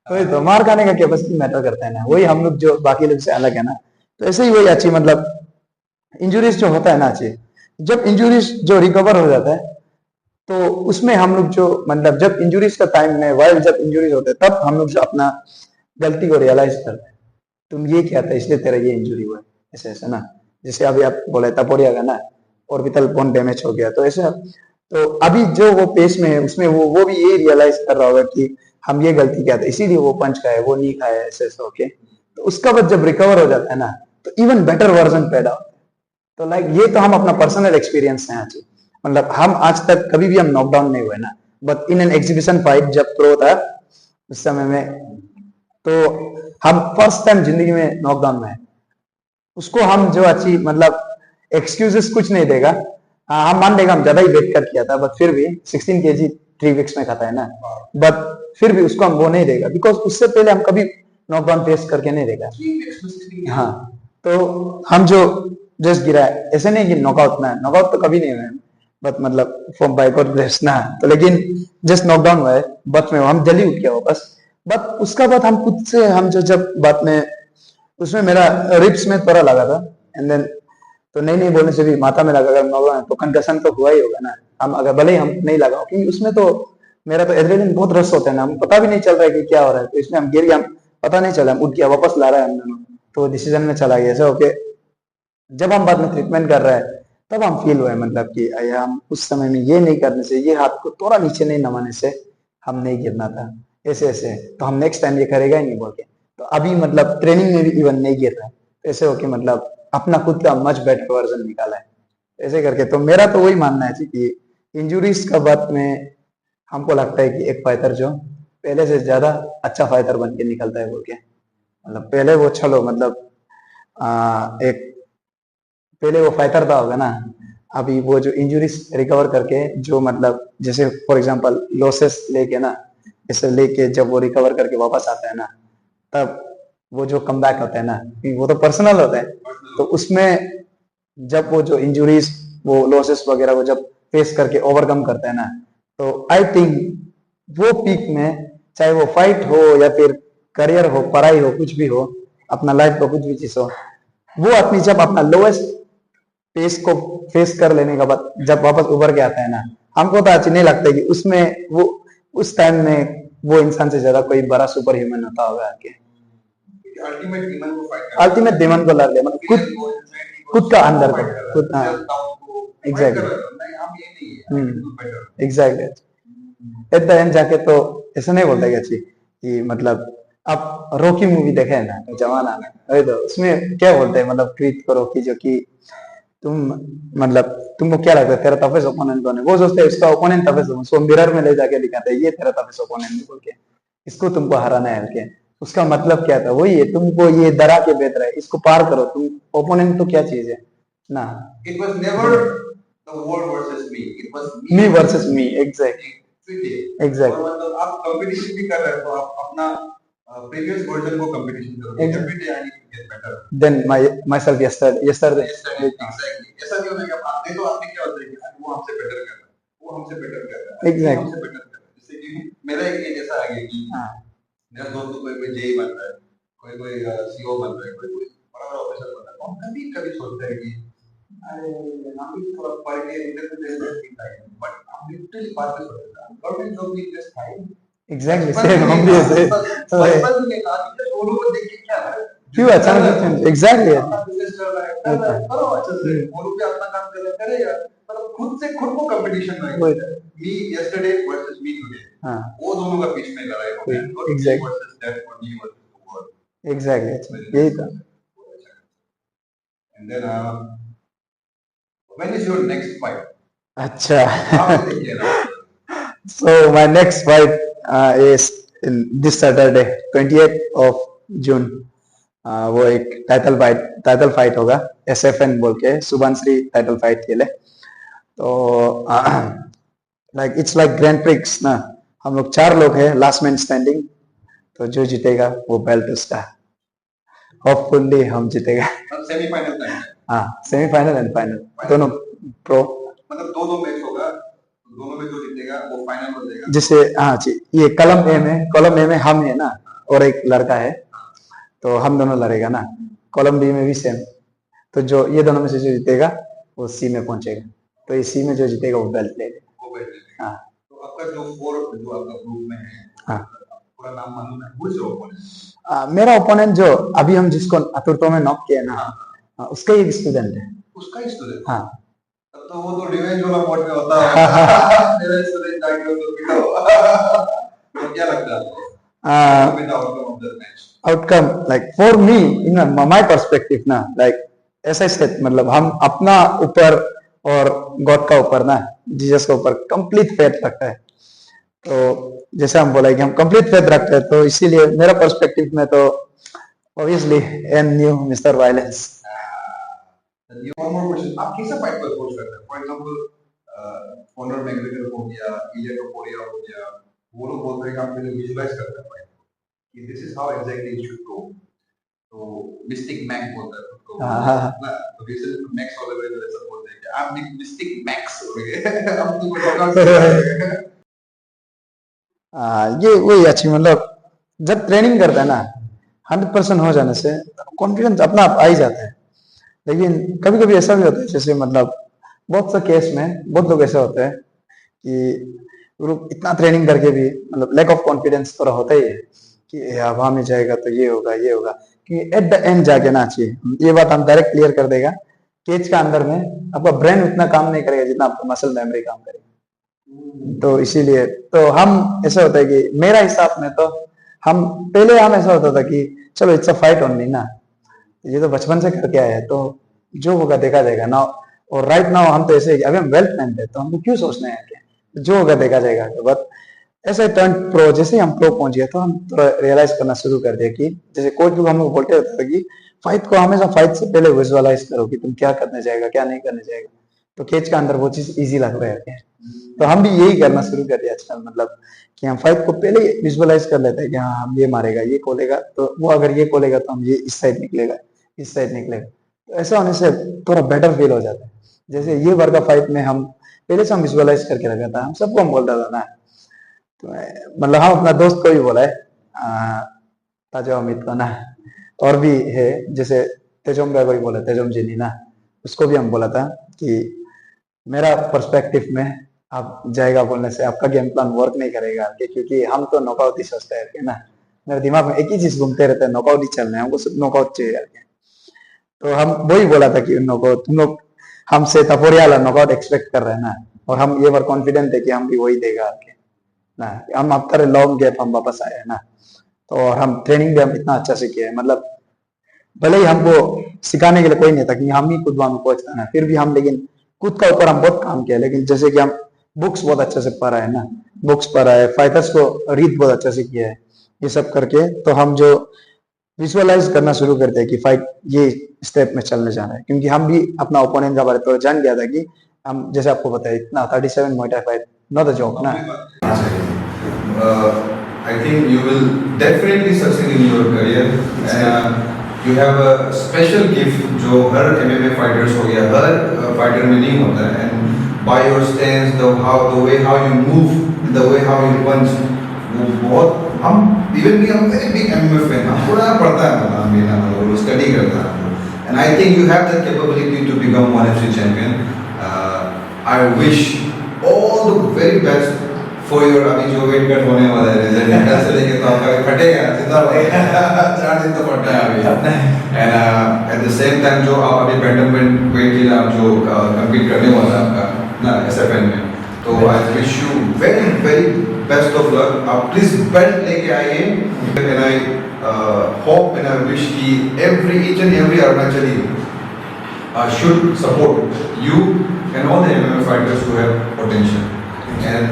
वही तो मार खाने का कैपेसिटी मैटर करता है ना, वही हम लोग जो बाकी लोग से अलग है ना। तो ऐसे ही वही अच्छी मतलब इंजुरीज जो होता है ना अच्छी, जब इंजुरीज जो रिकवर हो जाता है, तो उसमें हम लोग जो मतलब जब इंजुरीज का टाइम में, वाइल जब इंजुरीज होते हैं, तब हम लोग जो अपना गलती को रियलाइज करते हैं, तुम ये क्या था इसलिए तेरा ये इंजुरी हुआ है, ऐसे ऐसे ना। जैसे अभी आप बोले तपोरिया का ना, ऑर्बिटल बोन डैमेज हो गया, तो ऐसे तो अभी जो वो पेस में है, उसमें वो भी ये रियलाइज कर रहा होगा कि हम ये गलती किया था, इसीलिए वो पंच खाया, वो नहीं खाया, ऐसे ऐसे होके। तो उसका बाद जब रिकवर हो जाता है ना, तो इवन बेटर वर्जन पैदा होता है। तो लाइक ये तो हम अपना पर्सनल एक्सपीरियंस है आज, मतलब हम आज तक कभी भी हम नॉकडाउन नहीं हुए ना, but in an exhibition fight जब प्रो था उस समय में, तो हम फर्स्ट टाइम जिंदगी में नॉकडाउन में है, उसको हम जो अच्छी मतलब एक्सक्यूजेस कुछ नहीं देगा। हाँ, हम मान लेगा हम ज्यादा ही वेट कर किया था, बट फिर भी 16 केजी 3 वीक्स में खाता है ना, बट फिर भी उसको हम वो नहीं देगा, बिकॉज उससे पहले हम कभी नॉकडाउन फेस करके नहीं देगा। हाँ, तो हम जो जस्ट गिरा है, ऐसे नहीं कि नॉकआउट ना, नॉकआउट तो कभी नहीं हुआ है, बट मतलब फॉर बाय गॉड ग्रेस ना, तो लेकिन जस्ट नॉकडाउन हुआ है, बट में हम जल्दी उठ गया वापस। बट उसका बाद हम खुद से हम जो जब बात में, उसमें मेरा रिब्स में थोड़ा लगा था, एंड देन तो नहीं नहीं बोलने से भी माथा में लगा, अगर नॉकडाउन तो कंकशन तो हुआ ही होगा ना। हम अगर भले ही हम नहीं लगा, क्योंकि उसमें तो मेरा तो एड्रेनलिन बहुत रश होता है ना, हम पता भी नहीं चल रहा है कि क्या हो रहा है, तो इसमें हम गिर गया, हम पता नहीं चला, हम उठ गया, वापस ला रहा है हम दोनों, तो डिसीजन में चला गया ऐसा ओके। जब हम बाद में ट्रीटमेंट कर रहे हैं, तब हम फील हुए मतलब कि अरे हम उस समय में ये नहीं करने से, ये हाथ को थोड़ा नीचे नहीं नमाने से हम नहीं गिरना था, ऐसे ऐसे, तो हम नेक्स्ट टाइम ये करेगा ही नहीं बोल के, तो अभी मतलब ट्रेनिंग में भी इवन नहीं गिर रहा है, तो ऐसे होके मतलब अपना खुद का मच बेटर वर्जन निकाला है ऐसे करके। तो मेरा तो वही मानना है कि इंजुरीज का बात में हमको लगता है कि एक फाइटर जो पहले से ज्यादा अच्छा फाइटर बन के निकलता है बोल के, मतलब पहले वो चलो मतलब एक पहले वो फाइटर था होगा ना, अभी वो जो इंजुरीज रिकवर करके जो मतलब जैसे फॉर एग्जांपल लॉसेस लेके ना, ऐसे लेके जब वो रिकवर करके वापस आता है ना, तब वो जो कम बैक होता है ना, वो तो पर्सनल होता है, तो उसमें जब वो जो इंजुरीज, वो लॉसेस वगैरह वो जब फेस करके ओवरकम करता है ना, तो आई थिंक वो पीक में, चाहे वो फाइट हो या फिर करियर हो, पढ़ाई हो, कुछ भी हो, अपना लाइफ का कुछ भी चीज हो, वो आदमी जब अपना लोएस्ट फेस को फेस कर लेने के बाद जब वापस उभर के आता है ना, हमको तो अच्छी नहीं लगता कि उसमें वो उस टाइम में वो इंसान से ज्यादा कोई बड़ा सुपर ह्यूमन होता होगा आके, अल्टीमेट डीमन को फाइट करना, अल्टीमेट डिमन को लड़ ले, मतलब खुद का अंदर का खुद, हाँ, exactly, exactly. At the end जाके तो ऐसा नहीं बोलता अच्छी कि मतलब आप रॉकी मूवी देखे है ना, जवाना में, वही तो उसमें क्या बोलते हैं मतलब क्रीड को रॉकी, जो कि तुम मतलब तुमको क्या लगता है तेरा टफेस्ट ओपोनेंट कौन है, वो सोचते हैं उसका ओपोनेंट टफेस्ट, उसको मिरर में ले जाके दिखाते हैं ये तेरा टफेस्ट ओपोनेंट है बोल के, इसको तुमको हराना है के। उसका मतलब क्या था, वही है, तुमको ये डरा के बेच रहा है, इसको पार करो तुम, ओपोनेंट तो क्या चीज है ना। It was never the world versus me, it was me versus me, exactly, exact. और मतलब आप कंपटीशन भी कर रहे हो, तो आप अपना प्रीवियस वर्जन को कंपटीशन करो, every day I need to get better than myself yesterday, exactly. ऐसा नहीं होता कि आप आते तो आपने क्या होता है कि वो हमसे बेटर कर रहा है, वो हमसे बेटर कर रहा है, एग्जैक्ट, हमसे बेटर कर रहा है। जैसे कि मेरा एक एज ऐसा आ गया कि मेरा दोस्त कोई कोई जेई बन रहा है, कोई कोई सीईओ बन रहा है, कोई कोई बड़ा बड़ा ऑफिसर बन रहा है, तो हम कभी कभी सोचते हैं कि अरे हम भी थोड़ा पढ़ के इंटरव्यू दे सकते हैं, बट हम लिटरली बात कर सकते हैं गवर्नमेंट जॉब भी जस्ट फाइन। एग्जैक्टली सेम, हम भी ऐसे बचपन में था कि दोनों को देख के क्या है, क्यों अचानक, एग्जैक्टली बिजनेस चल रहा है, करो अच्छे से, वो लोग भी अपना काम करेगा, मतलब खुद से खुद को कंपटीशन में वही me yesterday versus me today, हाँ वो दोनों का बीच में लड़ाई हो गया, not me exact versus them or me versus the world. Exactly यही था. And then when is your next fight? अच्छा. How is it here? So my next fight is in this Saturday, 28th of June. वो एक title fight होगा SFN बोल के, Subansiri title fight खेले. तो like it's like grand prix ना, हम लोग 4 लोग हैं, लास्ट मैन स्टैंडिंग. तो जो जीतेगा वो बेल्ट उसका. होपफुली हम जीतेगा. सेमीफाइनल तक है. हाँ सेमीफाइनल एंड फाइनल दोनों प्रो. मतलब दो मैच होगा, दोनों में जो जीतेगा वो फाइनल हो जाएगा. जैसे हाँ जी, ये कॉलम ए में हम है ना, और एक लड़का है, तो हम दोनों लड़ेगा ना. कॉलम बी में भी सेम. तो जो ये दोनों में से जो जीतेगा वो सी में पहुंचेगा. तो ये सी में जो जीतेगा वो बेल्ट लेगा. वो बेल्ट लेगा. हाँ. तो आपका जो आपका ग्रुप में है, हाँ. पूरा नाम मालूम है? Who is your opponent? मेरा ओपोनेंट जो अभी हम जिसको अतुर्तो में नॉक किया ना, उसका एक स्टूडेंट है. उसका ही स्टूडेंट? हाँ. तब तो वो तो रिवेंज वाला मोड में होता है. मेरा स्टूडेंट जाके उसको पिटाओ. तो क्या लगता है आपको? Outcome like for me in my perspective ना, लाइक ऐसा स्टेट, मतलब हम अपना ऊपर और गॉड का ऊपर ना, जीसस के ऊपर कंप्लीट फेथ रखता है. तो जैसे हम बोला कि हम कंप्लीट फेथ रखते हैं, तो इसीलिए मेरा पर्सपेक्टिव में तो obviously an new mister violence. One more question. आप किसे फाइट पर फोर्स करते हैं? फॉर एग्जांपल कॉनर मैकग्रेगर हो गया, इलिया टोपुरिया हो गया, वो लोग बोलते हैं कि आप पहले विजुअलाइज करते हैं फाइट कि this is how exactly it should go. तो मिस्टिक मैक बोलता है उसको. ना तो रिसेंट मैक्स ऑलिवर ऐसा बोलते हैं कि आप मिस्टिक मैक्स हो गए. हम तो नॉकआउट. ये वही अच्छी, मतलब जब ट्रेनिंग करता है ना 100% हो जाने से कॉन्फिडेंस अपना आप आ ही जाता है. लेकिन कभी कभी ऐसा भी होता है, जैसे मतलब बहुत सा केस में बहुत लोग ऐसे होते हैं कि वो लोग इतना ट्रेनिंग करके भी मतलब लैक ऑफ कॉन्फिडेंस थोड़ा होता ही है कि अब वहां में जाएगा तो ये होगा कि एट द एंड जाके ना चाहिए. ये बात हम डायरेक्ट क्लियर कर देगा. केज का अंदर में आपका ब्रेन उतना काम नहीं करेगा जितना आपका मसल मेमोरी काम करेगा. तो इसीलिए तो हम ऐसा होता है कि मेरा हिसाब में तो हम पहले हम ऐसा होता था कि चलो इट्स अ फाइट ओनली ना, ये तो बचपन से करके आए हैं, तो जो होगा देखा जाएगा ना. और राइट नाउ हम तो ऐसे अभी हम वेल्थ मैन थे, तो हमको क्यों सोचना है कि जो होगा देखा जाएगा. तो बट ऐसे टर्न प्रो, जैसे हम प्रो पहुंच गए तो हम थोड़ा रियलाइज करना शुरू कर दिया कि जैसे कोच लोग हम लोग बोलते रहते थे कि फाइट को हमेशा फाइट से पहले विजुअलाइज करो कि तुम क्या करने जाएगा क्या नहीं करने जाएगा. तो केज का अंदर वो चीज इजी लग रहा है. तो हम भी यही करना शुरू कर दिया आजकल, मतलब कि हम फाइट को पहले विजुअलाइज कर लेते हैं कि हाँ हम ये मारेगा, ये खोलेगा, तो वो अगर ये खोलेगा तो हम ये इस साइड निकलेगा, इस साइड निकलेगा. तो ऐसा होने से थोड़ा बेटर फील हो जाता है. जैसे ये वर्गा फाइट में हम पहले से हम विजुअलाइज करके रखा था, हम सबको हम बोलता था ना. तो मतलब हम अपना दोस्त को भी बोला है, ताजा अमित को ना, और भी है जैसे तेजोम का कोई बोला, तेजोम जिनी ना, उसको भी हम बोला था कि मेरा पर्सपेक्टिव में आप जाएगा बोलने से आपका गेम प्लान वर्क नहीं करेगा, क्योंकि हम तो नॉकआउट ही सोचते हैं ना. मेरे दिमाग में एक ही चीज घूमते रहते हैं, नॉकआउट ही चलना है हमको, सिर्फ नॉकआउट चाहिए यार. तो हम वही बोला था कि नॉकआउट तुम लोग हमसे तपोरिया वाला नॉकआउट एक्सपेक्ट कर रहे हैं ना, और हम ये बार कॉन्फिडेंट है कि हम भी वही देगा ना. हम आफ्टर लॉन्ग गैप हम वापस आए हैं ना, तो और हम ट्रेनिंग भी हम इतना अच्छा से किया है. मतलब भले ही हमको सिखाने के लिए कोई नहीं था कि हम ही खुद वहां कोच था ना, फिर भी हम लेकिन खुद का ऊपर हम बहुत काम किया. लेकिन जैसे कि हम बुक्स बहुत अच्छे से पढ़ा है ना, बुक्स पढ़ा है, फाइटर्स को रीड बहुत अच्छे से किया है, ये सब करके तो हम जो विजुअलाइज करना शुरू करते हैं कि फाइट ये स्टेप में चलने जाना है. क्योंकि हम भी अपना ओपोनेंट का बारे में जान गया था कि हम जैसे आपको पता है इतना 37 मुay thai fight not a joke ना. I think you will definitely succeed in your career and you have a special gift जो हर MMA fighters हो गया, हर fighter में नहीं होता है. And by your stance, the way how you move, the way how you punch, वो बहुत हम even भी हम very big MMA fan, हम पूरा पढ़ता है मतलब हम भी ना मतलब study करता है. And I think you have the capability to become one FC champion. I wish all the very best for your अभी जो weight cut होने वाला है रिजल्ट से लेके तो आपका फटेगा जितना 4 दिन तो फटना है अभी. And at the same time जो आप अभी bantamweight weight के लिए आप जो compete करने वाला है आपका ना SFN में. तो I wish you very very best of luck. आप please belt लेके आइए. And I hope and I wish कि each and every Arunachali should support you and all the MMA fighters who have potential. And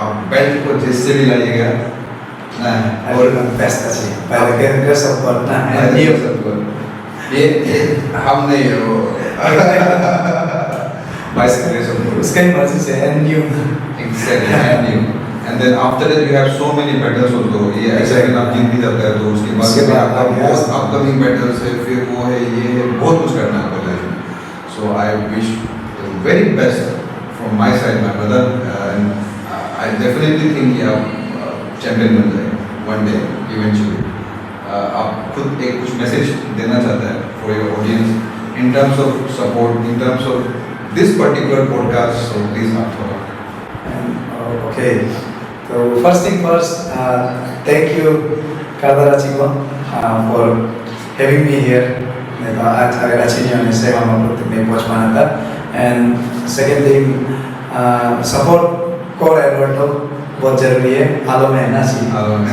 आप belt को जिससे भी लाइएगा और बेस्ट अच्छी पहले के सपोर्ट ना है ये ये हम नहीं हो vice president. उसका ही मर्जी से and you Exactly, and you. And then after that you have so many battles also. ये ऐसा है कि आप जीत भी जाते हैं तो उसके बाद उसके भी बाद आपका आगे बहुत आगे। upcoming battles है, फिर वो है, ये है, बहुत कुछ करना है आपको लाइफ में. So I wish the very best from my side, my brother. And I definitely think कि आप चैंपियन बन जाएंगे one day eventually. आप खुद एक कुछ मैसेज देना चाहते हैं for your audience in terms of support, in terms of this particular podcast. So please आप थोड़ा. Okay, so first thing first, thank you Kardarachi को for having me here. नहीं तो आज अगर अच्छी नहीं होने से हम लोग तक नहीं पहुंच पाना था. And second thing, support core Alberto बहुत जरूरी है. आलो में है ना सी. आलो में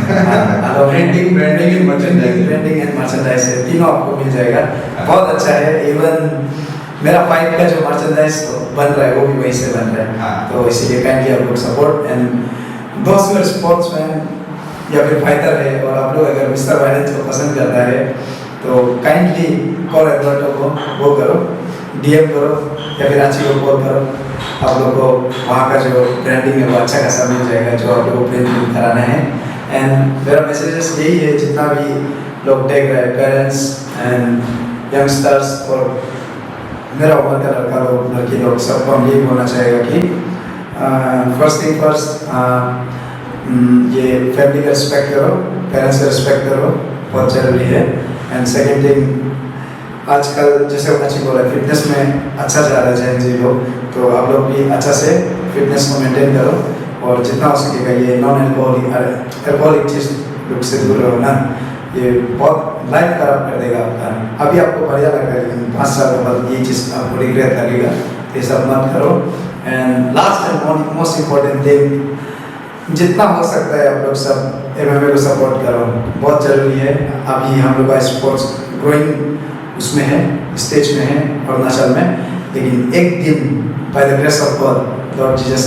branding and merchandise. Branding and merchandise है, तीनों आपको मिल जाएगा. बहुत अच्छा है. इवन मेरा फाइट का जो मर्चेंडाइज बन रहा है वो भी वहीं से बन रहा है. तो इसीलिए काइंडली आप लोग सपोर्ट एंड दोस्त मेरे स्पोर्ट्समैन या फिर फाइटर है और आप लोग अगर मिस्टर वायलेंस को पसंद करता है तो काइंडली कॉल एडवर्टो को वो करो, DM करो या फिर अच्छी को कॉल करो. आप लोग को वहाँ का जो ब्रांडिंग है वो अच्छा खासा मिल जाएगा जो आप लोग को प्रिंट कराना है. एंड मेरा मैसेजेस यही है जितना भी लोग देख रहे हैं पेरेंट्स एंड यंगस्टर्स और मेरा उम्र का लड़का लोग लड़की लोग सबको हम यही बोलना चाहेगा कि फर्स्ट थिंग फर्स्ट ये फैमिली का रिस्पेक्ट करो, पेरेंट्स का रिस्पेक्ट करो, बहुत ज़रूरी है. एंड सेकेंड थिंग आजकल जैसे अच्छी बोला फिटनेस में अच्छा जा रहा है जैन जी लोग, तो आप लोग भी अच्छा से फिटनेस को मेंटेन करो और जितना हो सकेगा ये नॉन एल्कोहलिक चीज़ लोग से दूर रहो ना. ये बहुत लाइफ खराब कर देगा आपका. अभी आपको बढ़िया लग रहा है लेकिन 5 साल के बाद ये चीज़ आपको रिग्रेट लगेगा. ये सब मत करो. And last and most important thing, जितना हो सकता है आप लोग सब MMA को सपोर्ट करो, बहुत ज़रूरी है. अभी हम लोग का स्पोर्ट्स ग्रोइंग उसमें है, स्टेज में है अरुणाचल में, लेकिन एक दिन by the grace of God Lord Jesus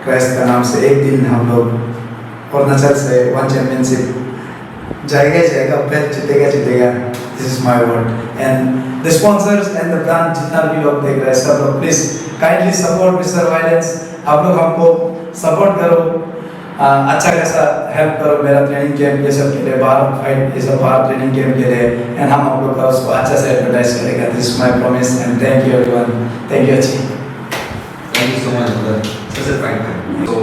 Christ का नाम से एक दिन हम लोग अरुणाचल से 1 चैंपियनशिप जाएगा ही जाएगा, बेल्ट जीतेगा. This is my word. And the sponsors and the brand जितना भी लोग देख रहे हैं सब लोग please kindly support mister violence. आप लोग हमको सपोर्ट करो, अच्छा खासा हेल्प करो मेरा ट्रेनिंग कैंप ये सब के लिए, बाहर फाइट ये सब बाहर ट्रेनिंग कैंप के लिए. एंड हम आप लोग का उसको अच्छा से एडवर्टाइज करेगा. This is my promise and thank you everyone. Thank you अच्छी. Thank you so much for that. Such a fine thing. So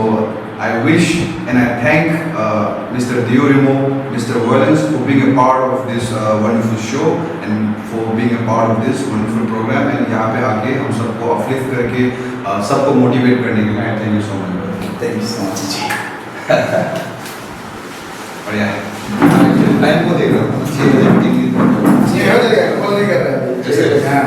I wish and I thank Mr. Dio Remo, Mr. Wallace for being a part of this wonderful show and for being a part of this wonderful program. And यहाँ पे आके हम सबको uplift करके सबको motivate करने के लिए thank you so much. Thank you so much जी. और यार टाइम को देख रहा हूँ 6 बजे मीटिंग 6 बजे कॉल नहीं कर रहा है. जैसे हाँ